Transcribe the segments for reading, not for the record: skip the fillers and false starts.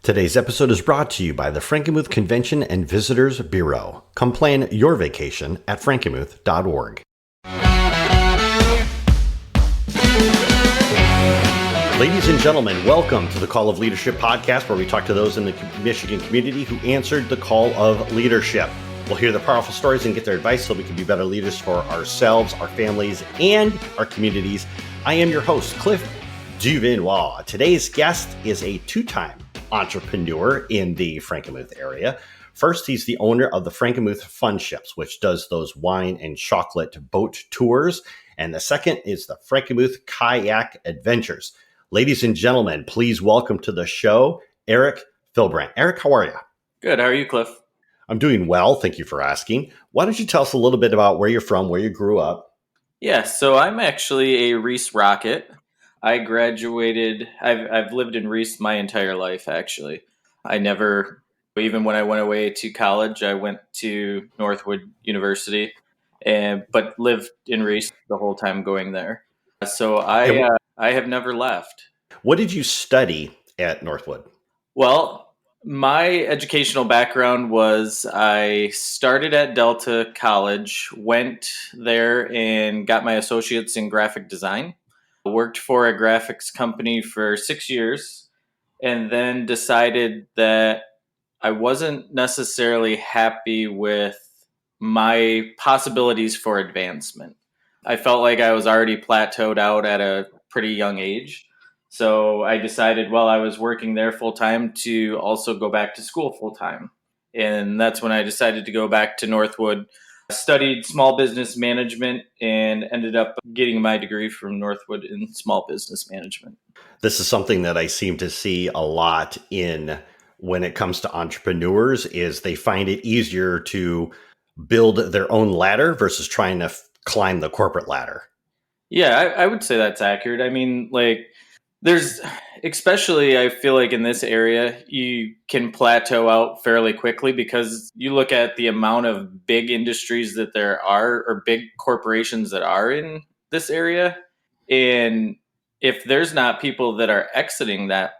Today's episode is brought to you by the Frankenmuth Convention and Visitors Bureau. Come plan your vacation at frankenmuth.org. Ladies and gentlemen, welcome to the Call of Leadership podcast, where we talk to those in the Michigan community who answered the call of leadership. We'll hear the powerful stories and get their advice so we can be better leaders for ourselves, our families, and our communities. I am your host, Cliff Duvinois. Today's guest is a two-time entrepreneur in the Frankenmuth area. First, he's the owner of the Frankenmuth Funships, which does those wine and chocolate boat tours. And the second is the Frankenmuth Kayak Adventures. Ladies and gentlemen, please welcome to the show, Eric Fielbrandt. Eric, how are you? Good. How are you, Cliff? I'm doing well. Thank you for asking. Why don't you tell us a little bit about where you're from, where you grew up? Yeah, so I'm actually a Reese Rocket. I graduated, I've lived in Reese my entire life, actually. I never, even when I went away to college, I went to Northwood University, but lived in Reese the whole time going there. So I have never left. What did you study at Northwood? Well, my educational background was I started at Delta College, went there and got my associates in graphic design. Worked for a graphics company for 6 years, and then decided that I wasn't necessarily happy with my possibilities for advancement. I felt like I was already plateaued out at a pretty young age. So I decided while I was working there full time to also go back to school full time. And that's when I decided to go back to Northwood. Studied small business management and ended up getting my degree from Northwood in small business management. This is something that I seem to see a lot in when it comes to entrepreneurs is they find it easier to build their own ladder versus trying to climb the corporate ladder. Yeah, I would say that's accurate. I mean, there's, especially I feel like in this area, you can plateau out fairly quickly because you look at the amount of big industries that there are or big corporations that are in this area. And if there's not people that are exiting that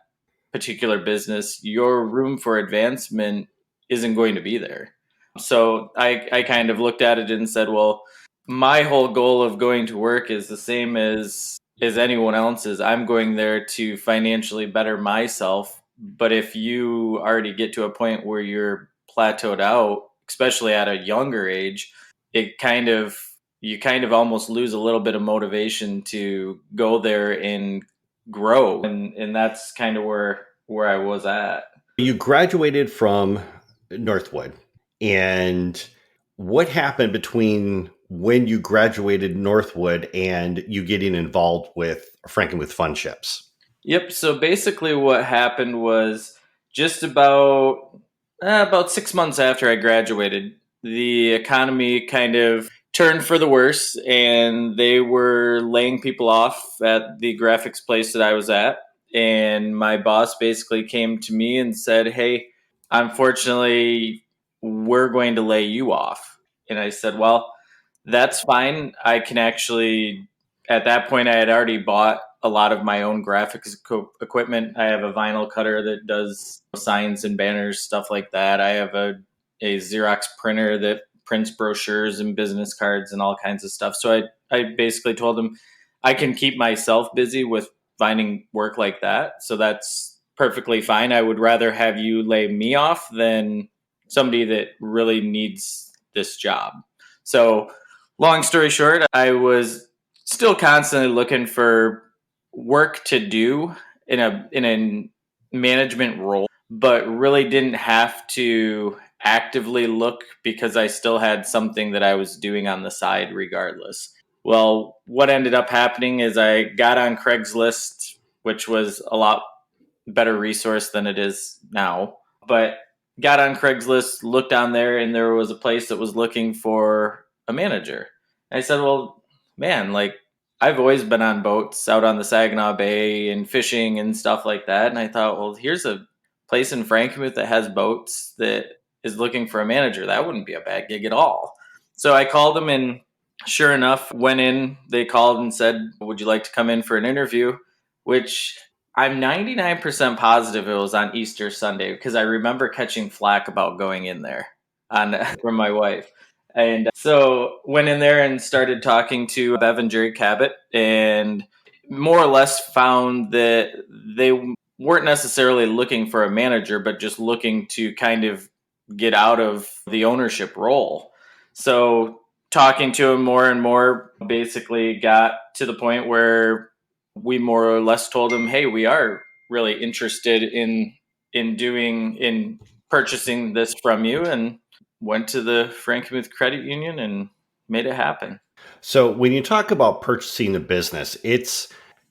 particular business, your room for advancement isn't going to be there. So I kind of looked at it and said, well, my whole goal of going to work is the same as anyone else's. I'm going there to financially better myself. But if you already get to a point where you're plateaued out, especially at a younger age, you kind of almost lose a little bit of motivation to go there and grow. And that's kind of where I was at. You graduated from Northwood, and what happened between when you graduated Northwood and you getting involved with Frankenmuth Funships? Yep. So basically what happened was just about 6 months after I graduated, the economy kind of turned for the worse, and they were laying people off at the graphics place that I was at. And my boss basically came to me and said, hey, unfortunately, we're going to lay you off. And I said, well, that's fine. I can actually, at that point, I had already bought a lot of my own graphics equipment. I have a vinyl cutter that does signs and banners, stuff like that. I have a Xerox printer that prints brochures and business cards and all kinds of stuff. So I basically told him I can keep myself busy with finding work like that. So that's perfectly fine. I would rather have you lay me off than somebody that really needs this job. So long story short, I was still constantly looking for work to do in a management role, but really didn't have to actively look because I still had something that I was doing on the side regardless. Well, what ended up happening is I got on Craigslist, which was a lot better resource than it is now, but got on Craigslist, looked on there, and there was a place that was looking for a manager. I said, well, man, I've always been on boats out on the Saginaw Bay and fishing and stuff like that. And I thought, well, here's a place in Frankenmuth that has boats that is looking for a manager. That wouldn't be a bad gig at all. So I called them, and sure enough, went in. They called and said, would you like to come in for an interview? Which I'm 99% positive it was on Easter Sunday because I remember catching flack about going in there on from my wife. And so went in there and started talking to Bev and Jerry Cabot, and more or less found that they weren't necessarily looking for a manager, but just looking to kind of get out of the ownership role. So talking to him more and more basically got to the point where we more or less told him, "Hey, we are really interested in purchasing this from you," and went to the Frankenmuth Credit Union and made it happen. So when you talk about purchasing a business, it's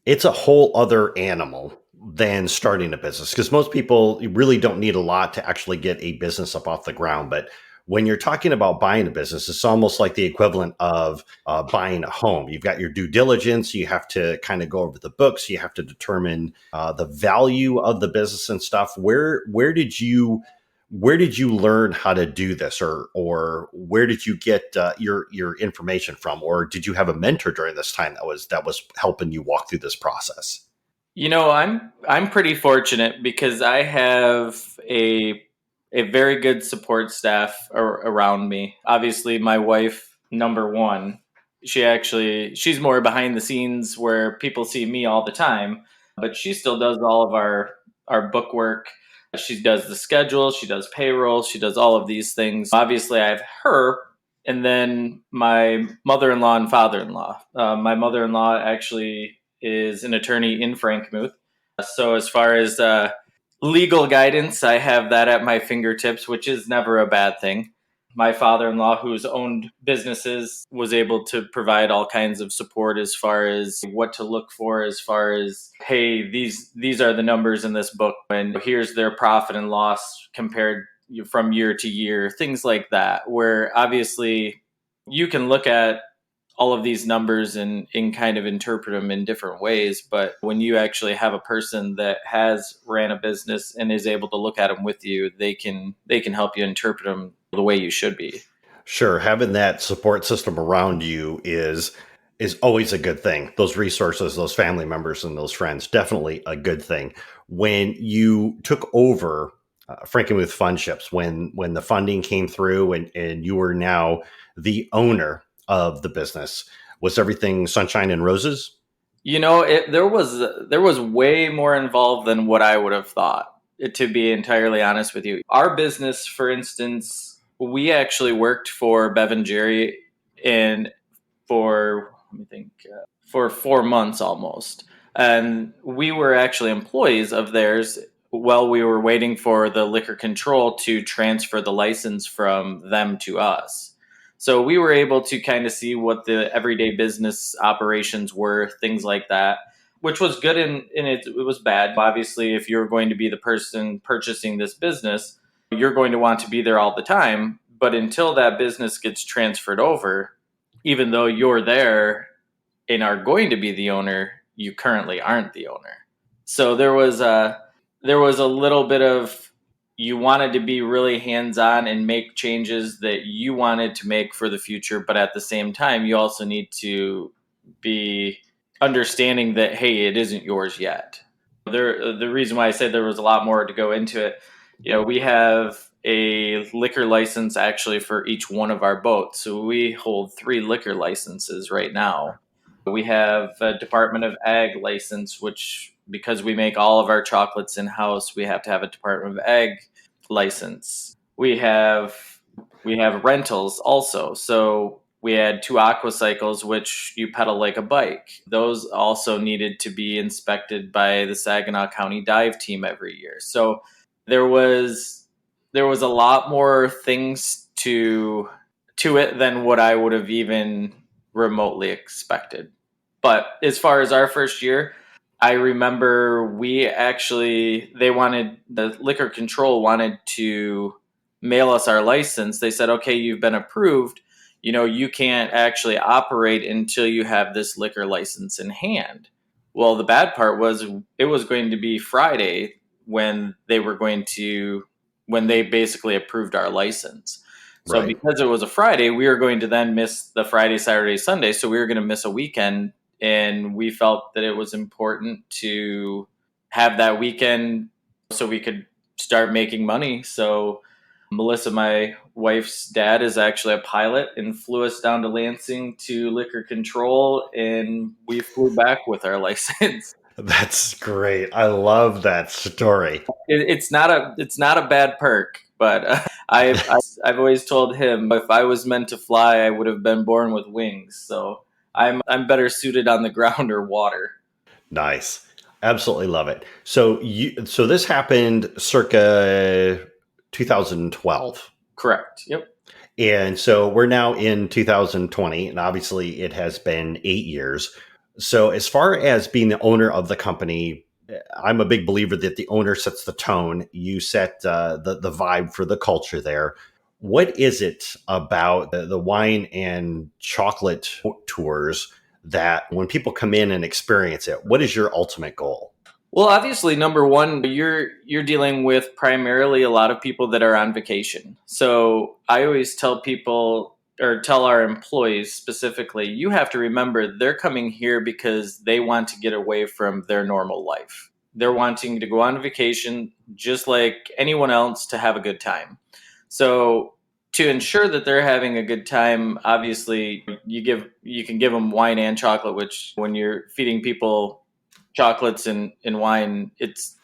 a whole other animal than starting a business, because most people really don't need a lot to actually get a business up off the ground. But when you're talking about buying a business, it's almost like the equivalent of buying a home. You've got your due diligence. You have to kind of go over the books. You have to determine the value of the business and stuff. Where did you learn how to do this, or where did you get your information from, or did you have a mentor during this time that was helping you walk through this process? I'm pretty fortunate because I have a very good support staff around me. Obviously, my wife, number one, she's more behind the scenes where people see me all the time, but she still does all of our book work. She does the schedule, she does payroll, she does all of these things. Obviously, I have her, and then my mother-in-law and father-in-law. My mother-in-law actually is an attorney in Frankenmuth. So as far as legal guidance, I have that at my fingertips, which is never a bad thing. My father-in-law, who's owned businesses, was able to provide all kinds of support as far as what to look for, as far as, hey, these are the numbers in this book, and here's their profit and loss compared from year to year, things like that, where obviously you can look at all of these numbers and kind of interpret them in different ways. But when you actually have a person that has ran a business and is able to look at them with you, they can help you interpret them the way you should be. Sure, having that support system around you is always a good thing. Those resources, those family members, and those friends, definitely a good thing. When you took over Frankenmuth Funships, when the funding came through and you were now the owner of the business, was everything sunshine and roses? There was way more involved than what I would have thought. To be entirely honest with you, our business, for instance, we actually worked for Bev and Jerry, and for let me think, for 4 months almost, and we were actually employees of theirs while we were waiting for the liquor control to transfer the license from them to us. So we were able to kind of see what the everyday business operations were, things like that, which was good and it was bad. Obviously, if you're going to be the person purchasing this business, you're going to want to be there all the time. But until that business gets transferred over, even though you're there and are going to be the owner, you currently aren't the owner. So there was a little bit of, you wanted to be really hands-on and make changes that you wanted to make for the future, but at the same time you also need to be understanding that, hey, it isn't yours yet. The reason why I said there was a lot more to go into it, we have a liquor license actually for each one of our boats. So we hold 3 liquor licenses right now. We have a Department of Ag license, which, because we make all of our chocolates in-house, we have to have a Department of Ag license. We have rentals also. So we had 2 aquacycles, which you pedal like a bike. Those also needed to be inspected by the Saginaw County Dive Team every year. So there was a lot more things to it than what I would have even remotely expected. But as far as our first year, I remember the liquor control wanted to mail us our license. They said, okay, you've been approved. You can't actually operate until you have this liquor license in hand. Well, the bad part was it was going to be Friday when they basically approved our license. So Right. because it was a Friday, we were going to then miss the Friday, Saturday, Sunday. So we were going to miss a weekend, and we felt that it was important to have that weekend so we could start making money. So Melissa, my wife's dad, is actually a pilot and flew us down to Lansing to liquor control, and we flew back with our license. That's great. I love that story. It's not a bad perk, but I've always told him if I was meant to fly, I would have been born with wings. So I'm better suited on the ground or water. Nice. Absolutely love it. So this happened circa 2012. Correct. Yep. And so we're now in 2020, and obviously it has been 8 years. So, as far as being the owner of the company, I'm a big believer that the owner sets the tone. You set the vibe for the culture there. What is it about the wine and chocolate tours that when people come in and experience it, what is your ultimate goal? Well, obviously, number one, you're dealing with primarily a lot of people that are on vacation. So I always tell people or tell our employees specifically, you have to remember they're coming here because they want to get away from their normal life. They're wanting to go on vacation just like anyone else to have a good time. So to ensure that they're having a good time, obviously you can give them wine and chocolate, which when you're feeding people chocolates and wine, it's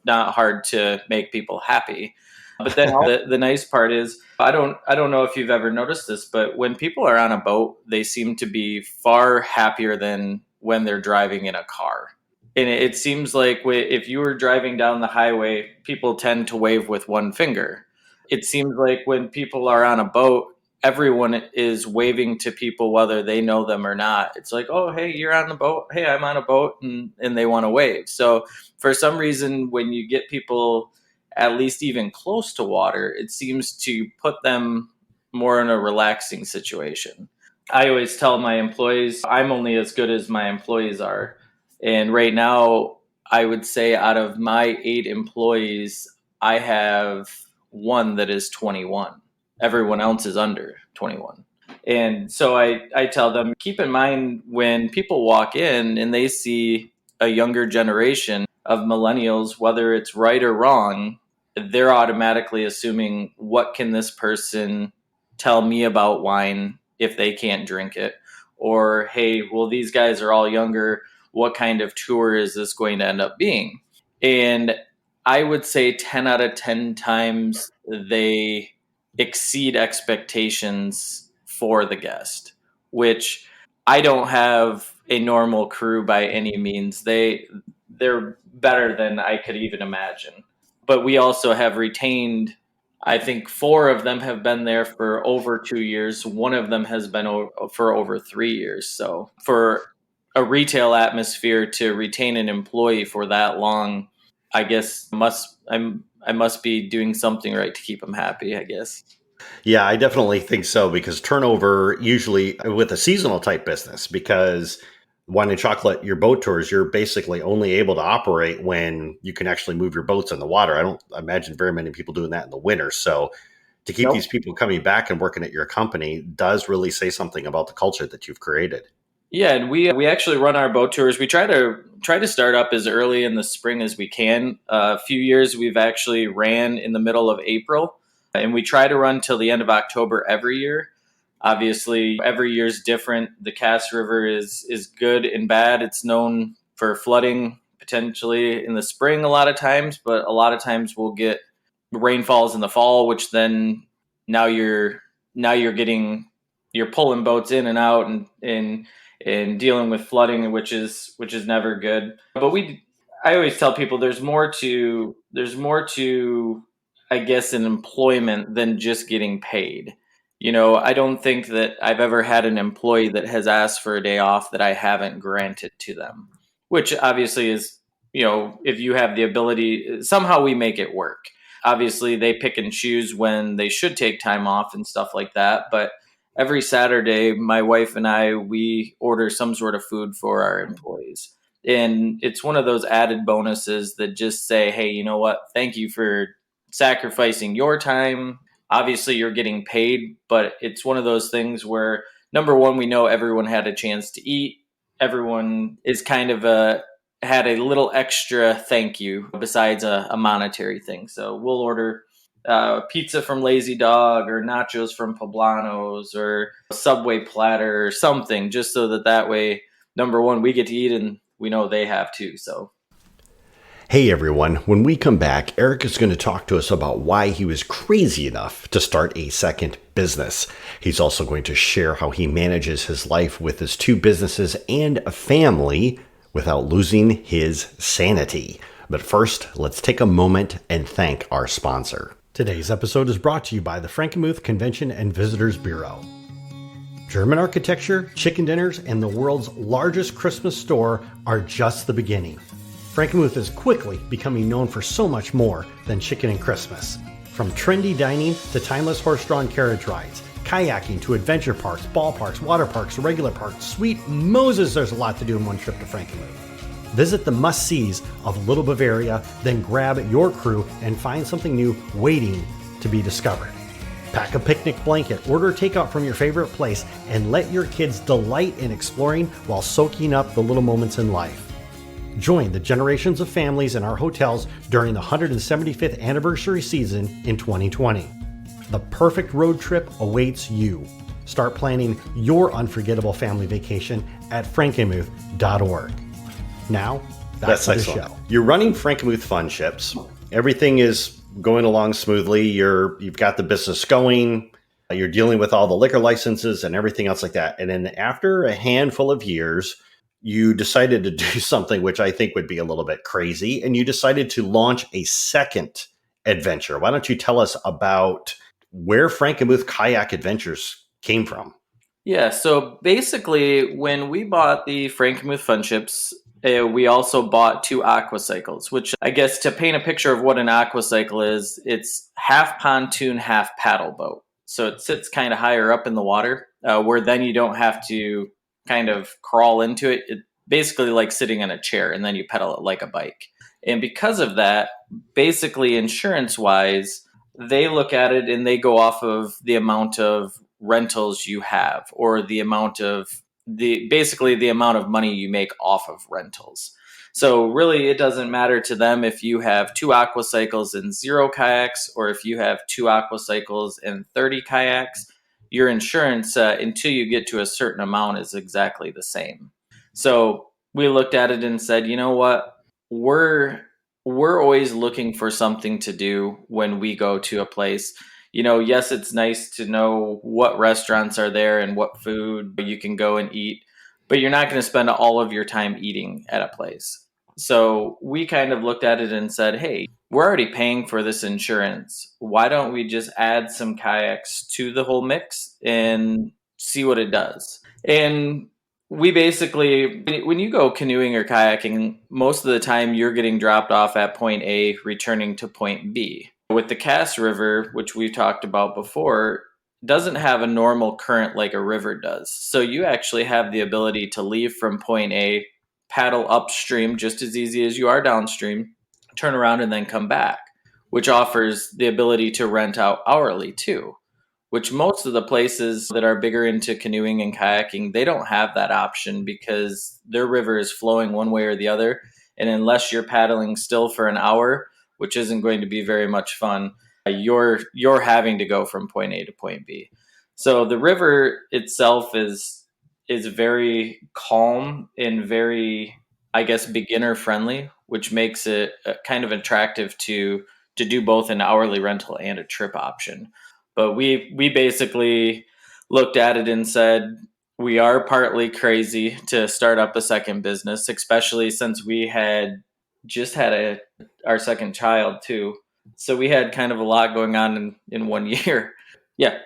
not hard to make people happy. But then the nice part is I don't know if you've ever noticed this, but when people are on a boat, they seem to be far happier than when they're driving in a car. And it seems like if you were driving down the highway, people tend to wave with one finger. It seems like when people are on a boat, everyone is waving to people whether they know them or not. It's like, oh, hey, you're on the boat. Hey, I'm on a boat. And they want to wave. So for some reason, when you get people at least even close to water, it seems to put them more in a relaxing situation. I always tell my employees, I'm only as good as my employees are. And right now, I would say out of my 8 employees, I have one that is 21. Everyone else is under 21. And so I tell them, keep in mind when people walk in and they see a younger generation of millennials, whether it's right or wrong, they're automatically assuming, what can this person tell me about wine if they can't drink it? Or, hey, well, these guys are all younger. What kind of tour is this going to end up being? And I would say 10 out of 10 times they exceed expectations for the guest, which I don't have a normal crew by any means. They're better than I could even imagine. But we also have retained, I think 4 of them have been there for over 2 years. One of them has been for over 3 years. So for a retail atmosphere to retain an employee for that long, I guess I must be doing something right to keep them happy, I guess. Yeah, I definitely think so because turnover usually with a seasonal type business, because wine and chocolate, your boat tours, you're basically only able to operate when you can actually move your boats in the water. I don't imagine very many people doing that in the winter. So to keep Nope. these people coming back and working at your company does really say something about the culture that you've created. Yeah, and we actually run our boat tours. We try to start up as early in the spring as we can. A few years we've actually ran in the middle of April, and we try to run till the end of October every year. Obviously, every year is different. The Cass River is good and bad. It's known for flooding potentially in the spring a lot of times, but a lot of times we'll get rainfalls in the fall, which then now you're getting you're pulling boats in and out and dealing with flooding, which is never good. But I always tell people there's more to I guess in employment than just getting paid. I don't think that I've ever had an employee that has asked for a day off that I haven't granted to them, which obviously is, if you have the ability, somehow we make it work. Obviously, they pick and choose when they should take time off and stuff like that. But every Saturday, my wife and we order some sort of food for our employees. And it's one of those added bonuses that just say, hey, you know what? Thank you for sacrificing your time. Obviously, you're getting paid, but it's one of those things where, number one, we know everyone had a chance to eat. Everyone is kind of had a little extra thank you besides a monetary thing. So we'll order pizza from Lazy Dog or nachos from Poblanos or a Subway platter or something, just so that way, number one, we get to eat and we know they have too. So. Hey everyone, when we come back, Eric is going to talk to us about why he was crazy enough to start a second business. He's also going to share how he manages his life with his 2 businesses and a family without losing his sanity. But first, let's take a moment and thank our sponsor. Today's episode is brought to you by the Frankenmuth Convention and Visitors Bureau. German architecture, chicken dinners, and the world's largest Christmas store are just the beginning. Frankenmuth is quickly becoming known for so much more than chicken and Christmas. From trendy dining to timeless horse-drawn carriage rides, kayaking to adventure parks, ballparks, water parks, regular parks, sweet Moses, there's a lot to do in one trip to Frankenmuth. Visit the must-sees of Little Bavaria, then grab your crew and find something new waiting to be discovered. Pack a picnic blanket, order takeout from your favorite place, and let your kids delight in exploring while soaking up the little moments in life. Join the generations of families in our hotels during the 175th anniversary season in 2020. The perfect road trip awaits you. Start planning your unforgettable family vacation at frankenmuth.org. Now, back to the show. You're running Frankenmuth Funships. Everything is going along smoothly. You've got the business going. You're dealing with all the liquor licenses and everything else like that. And then after a handful of years, you decided to do something which I think would be a little bit crazy, and you decided to launch a second adventure. Why don't you tell us about where Frankenmuth Kayak Adventures came from? Yeah, so basically, when we bought the Frankenmuth Funships, we also bought 2 aquacycles, which I guess to paint a picture of what an aquacycle is, it's half pontoon, half paddle boat. So it sits kind of higher up in the water, where then you don't have to kind of crawl into it. It's basically like sitting in a chair, and then you pedal it like a bike. And because of that, basically insurance-wise, they look at it and they go off of the amount of rentals you have, or the amount of the amount of money you make off of rentals. So really, it doesn't matter to them if you have 2 aquacycles and 0 kayaks, or if you have 2 aquacycles and 30 kayaks. Your insurance, until you get to a certain amount, is exactly the same. So we looked at it and said, you know what? We're always looking for something to do when we go to a place. Yes, it's nice to know what restaurants are there and what food you can go and eat, but you're not going to spend all of your time eating at a place. So we kind of looked at it and said, hey, we're already paying for this insurance. Why don't we just add some kayaks to the whole mix and see what it does? And we basically, when you go canoeing or kayaking, most of the time you're getting dropped off at point A, returning to point B. With the Cass River, which we've talked about before, doesn't have a normal current like a river does. So you actually have the ability to leave from point A, paddle upstream just as easy as you are downstream, turn around and then come back, which offers the ability to rent out hourly too, which most of the places that are bigger into canoeing and kayaking, they don't have that option because their river is flowing one way or the other. And unless you're paddling still for an hour, which isn't going to be very much fun, you're having to go from point A to point B. So the river itself is very calm and very, I guess, beginner friendly, which makes it kind of attractive to do both an hourly rental and a trip option. But we basically looked at it and said, we are partly crazy to start up a second business, especially since we had just had our second child too. So we had kind of a lot going on in 1 year. Yeah.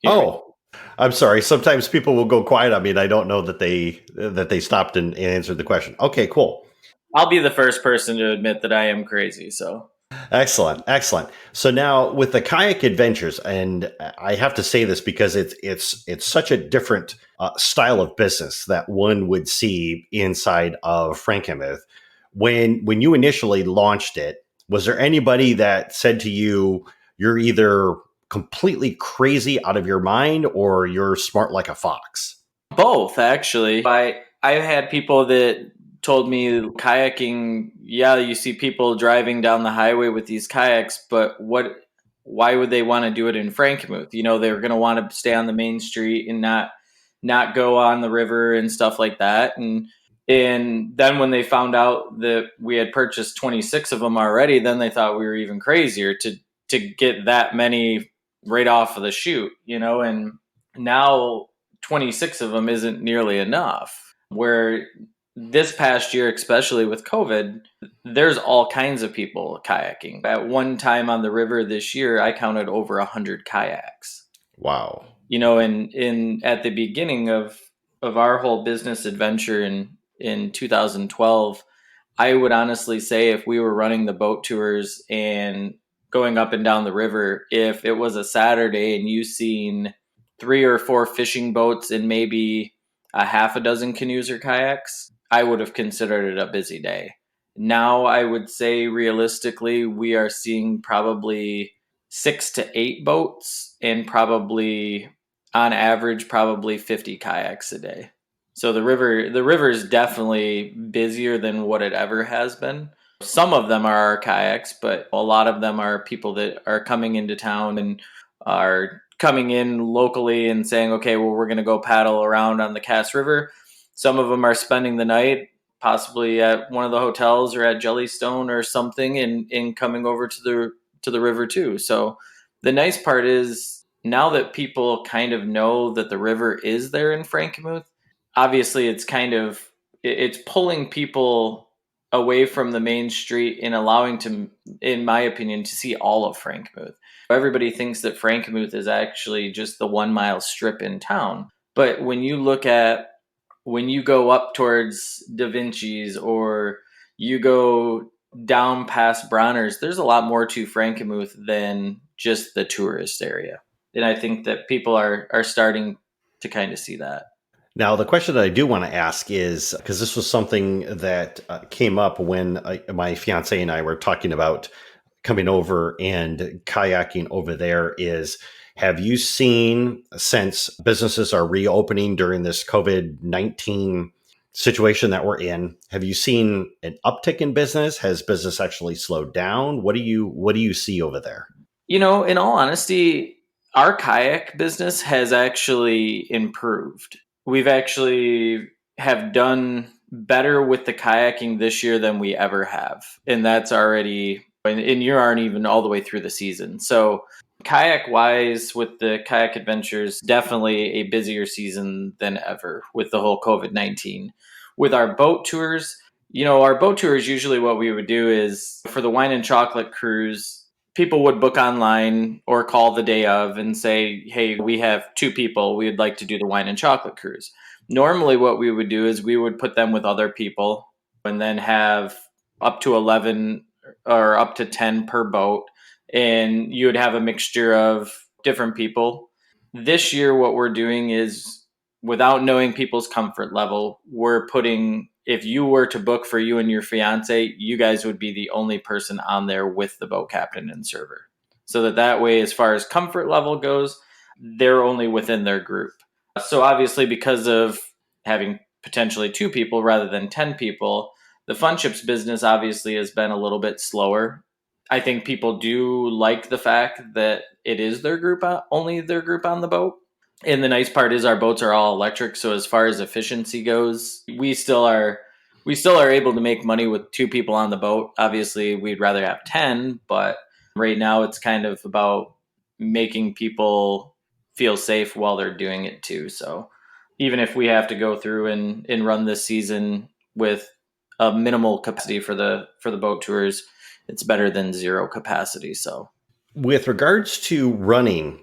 Oh, I'm sorry. Sometimes people will go quiet on me, and I don't know that they stopped and answered the question. Okay, cool. I'll be the first person to admit that I am crazy. So excellent. So now with the kayak adventures, and I have to say this because it's such a different style of business that one would see inside of Frankenmuth. When you initially launched it, was there anybody that said to you, you're either completely crazy out of your mind or you're smart like a fox? Both, actually. I had people that told me kayaking, yeah, you see people driving down the highway with these kayaks, but why would they want to do it in Frankenmuth? They're going to want to stay on the main street and not go on the river and stuff like that. And then when they found out that we had purchased 26 of them already, then they thought we were even crazier to get that many right off of the chute, and now 26 of them isn't nearly enough. Where this past year, especially with COVID, there's all kinds of people kayaking. At one time on the river this year, I counted over 100 kayaks. Wow. And in at the beginning of our whole business adventure in 2012, I would honestly say if we were running the boat tours and going up and down the river, if it was a Saturday and you seen 3 or 4 fishing boats and maybe a half a dozen canoes or kayaks, I would have considered it a busy day. Now I would say realistically, we are seeing probably 6 to 8 boats and probably on average, probably 50 kayaks a day. So the river is definitely busier than what it ever has been. Some of them are our kayaks, but a lot of them are people that are coming into town and are coming in locally and saying, okay, well, we're going to go paddle around on the Cass River. Some of them are spending the night, possibly at one of the hotels or at Jellystone or something, and coming over to the river too. So the nice part is now that people kind of know that the river is there in Frankenmuth, obviously it's pulling people away from the main street and allowing to, in my opinion, to see all of Frankenmuth. Everybody thinks that Frankenmuth is actually just the 1 mile strip in town. But when you go up towards Da Vinci's or you go down past Bronner's, there's a lot more to Frankenmuth than just the tourist area. And I think that people are starting to kind of see that. Now, the question that I do want to ask is, because this was something that came up when my fiance and I were talking about coming over and kayaking over there, is have you seen, since businesses are reopening during this COVID-19 situation that we're in, have you seen an uptick in business? Has business actually slowed down? What do you see over there? In all honesty, our kayak business has actually improved. We've actually have done better with the kayaking this year than we ever have. And that's already, and you aren't even all the way through the season. So kayak wise, with the kayak adventures, definitely a busier season than ever with the whole COVID-19. With our boat tours, our boat tours, usually what we would do is for the wine and chocolate cruise, people would book online or call the day of and say, hey, we have 2 people. We'd like to do the wine and chocolate cruise. Normally what we would do is we would put them with other people and then have up to 11 or up to 10 per boat. And you would have a mixture of different people. This year, what we're doing is, without knowing people's comfort level, we're putting, if you were to book for you and your fiance, you guys would be the only person on there with the boat captain and server. So that way, as far as comfort level goes, they're only within their group. So obviously, because of having potentially 2 people rather than 10 people, the Funships business obviously has been a little bit slower. I think people do like the fact that it is their group, only their group on the boat. And the nice part is our boats are all electric. So as far as efficiency goes, we still are able to make money with 2 people on the boat. Obviously, we'd rather have 10, but right now it's kind of about making people feel safe while they're doing it too. So even if we have to go through and run this season with a minimal capacity for the boat tours, it's better than 0 capacity. So with regards to running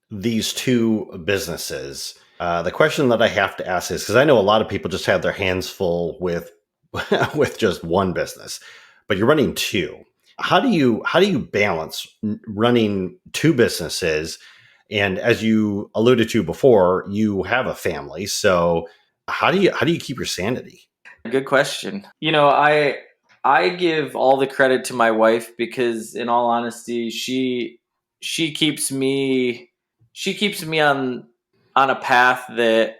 these 2 businesses, the question that I have to ask is, because I know a lot of people just have their hands full with with just one business, but you're running 2. How do you balance running 2 businesses? And as you alluded to before, you have a family. So how do you keep your sanity? good question. I give all the credit to my wife because, in all honesty, she keeps me on a path that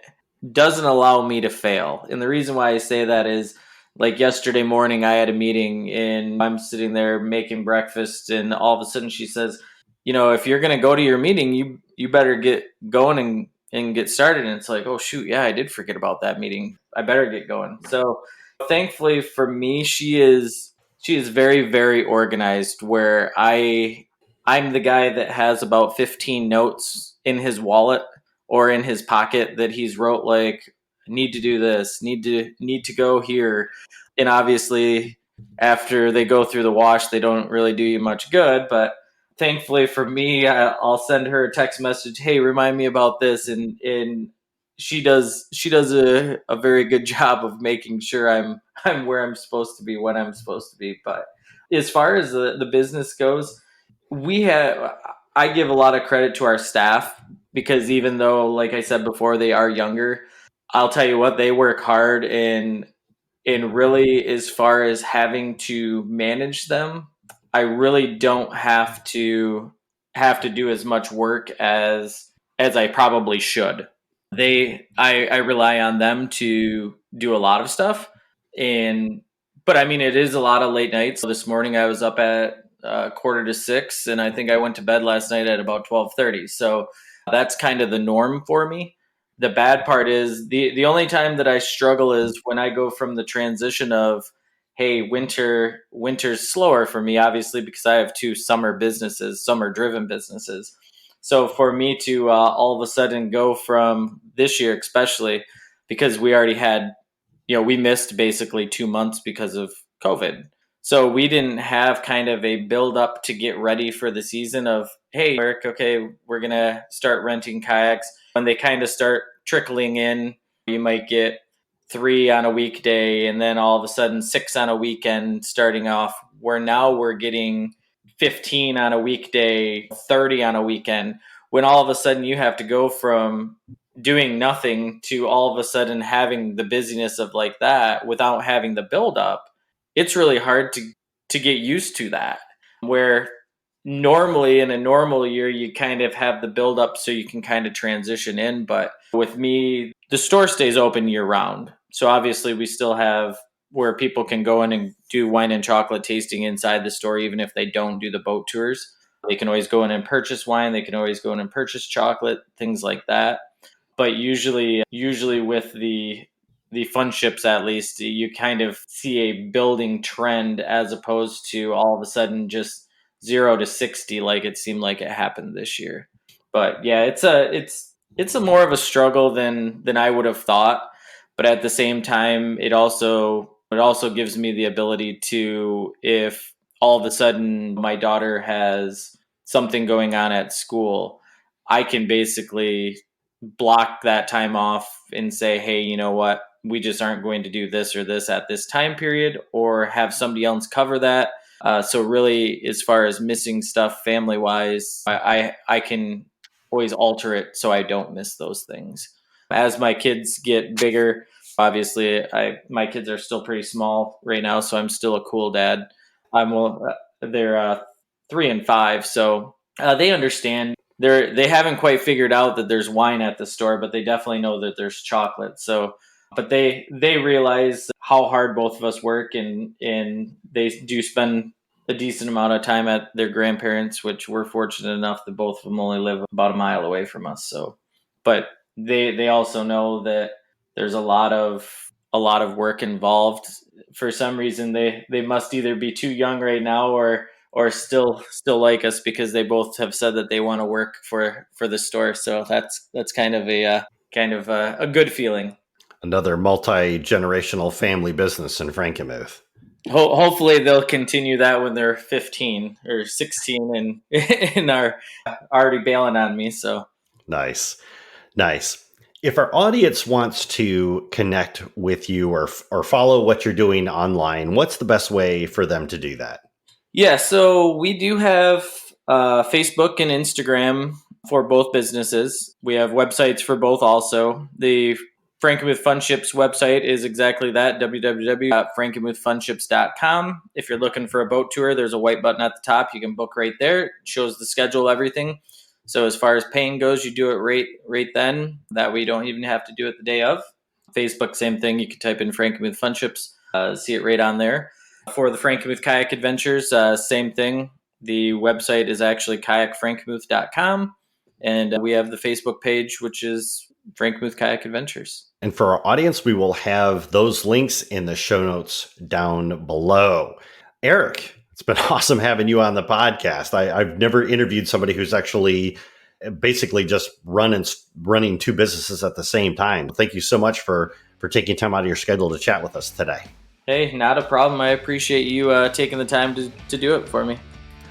doesn't allow me to fail. And the reason why I say that is, like yesterday morning, I had a meeting and I'm sitting there making breakfast, and all of a sudden she says, if you're going to go to your meeting, you better get going and get started. And it's like, oh shoot, yeah, I did forget about that meeting. I better get going. So thankfully for me, she is very, very organized, where I'm the guy that has about 15 notes in his wallet or in his pocket that he's wrote, like, need to do this, need to go here. And obviously after they go through the wash, they don't really do you much good. But thankfully for me, I'll send her a text message, hey, remind me about this. And she does a very good job of making sure I'm where I'm supposed to be when I'm supposed to be. But as far as the business goes, I give a lot of credit to our staff, because even though, like I said before, they are younger, I'll tell you what, they work hard. And really, as far as having to manage them, I really don't have to do as much work as I probably should. I rely on them to do a lot of stuff. But I mean, it is a lot of late nights. This morning I was up at 5:45, and I think I went to bed last night at about 12:30. So that's kind of the norm for me. The bad part is the only time that I struggle is when I go from the transition of, hey, winter's slower for me, obviously, because I have two summer driven businesses. So for me to all of a sudden go from this year, especially because we already had, we missed basically 2 months because of COVID. So we didn't have kind of a build up to get ready for the season of, hey, Eric, okay, we're going to start renting kayaks. When they kind of start trickling in, you might get 3 on a weekday and then all of a sudden 6 on a weekend starting off, where now we're getting 15 on a weekday, 30 on a weekend, when all of a sudden you have to go from doing nothing to all of a sudden having the busyness of like that without having the build up. It's really hard to get used to that, where normally in a normal year you kind of have the build up so you can kind of transition in. But with me, the store stays open year round, so obviously we still have where people can go in and do wine and chocolate tasting inside the store. Even if they don't do the boat tours, they can always go in and purchase wine, they can always go in and purchase chocolate, things like that. But usually with the fun ships, at least, you kind of see a building trend as opposed to all of a sudden just 0 to 60 like it seemed like it happened this year. But yeah, it's a more of a struggle than I would have thought. But at the same time, it also gives me the ability to, if all of a sudden my daughter has something going on at school, I can basically block that time off and say, hey, you know what? We just aren't going to do this or this at this time period, or have somebody else cover that. So really, as far as missing stuff family wise, I can always alter it so I don't miss those things. As my kids get bigger, obviously my kids are still pretty small right now, so I'm still a cool dad. They're 3 and 5, so they understand. They haven't quite figured out that there's wine at the store, but they definitely know that there's chocolate. So, but they realize how hard both of us work, and they do spend a decent amount of time at their grandparents', which we're fortunate enough that both of them only live about a mile away from us. So, but they also know that there's a lot of work involved. For some reason, they must either be too young right now or still like us, because they both have said that they want to work for the store. So that's kind of a good feeling. Another multi-generational family business in Frankenmuth. Hopefully they'll continue that when they're 15 or 16 and are already bailing on me. So Nice. If our audience wants to connect with you or follow what you're doing online, what's the best way for them to do that? yeah, so we do have Facebook and Instagram for both businesses. We have websites for both also. The Frankenmuth Funships website is exactly that, www.frankenmuthfunships.com. If you're looking for a boat tour, there's a white button at the top. You can book right there. It shows the schedule, everything. So as far as paying goes, you do it right then. That way you don't even have to do it the day of. Facebook, same thing. You can type in Frankenmuth Funships. See it right on there. For the Frankenmuth Kayak Adventures, same thing. The website is actually kayakfrankenmuth.com, and we have the Facebook page, which is Frankenmuth Kayak Adventures. And for our audience, we will have those links in the show notes down below. Eric, it's been awesome having you on the podcast. I've never interviewed somebody who's actually basically just running two businesses at the same time. Thank you so much for taking time out of your schedule to chat with us today. Hey, not a problem. I appreciate you taking the time to do it for me.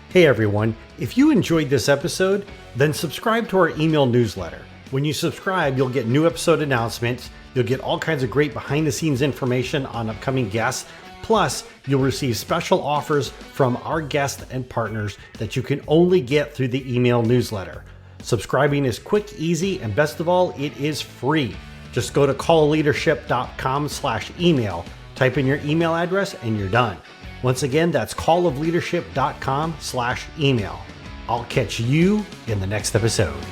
Hey everyone, if you enjoyed this episode, then subscribe to our email newsletter. When you subscribe, you'll get new episode announcements, you'll get all kinds of great behind the scenes information on upcoming guests, plus you'll receive special offers from our guests and partners that you can only get through the email newsletter. Subscribing is quick, easy, and best of all, it is free. Just go to callofleadership.com/email, type in your email address, and you're done. Once again, that's callofleadership.com/email. I'll catch you in the next episode.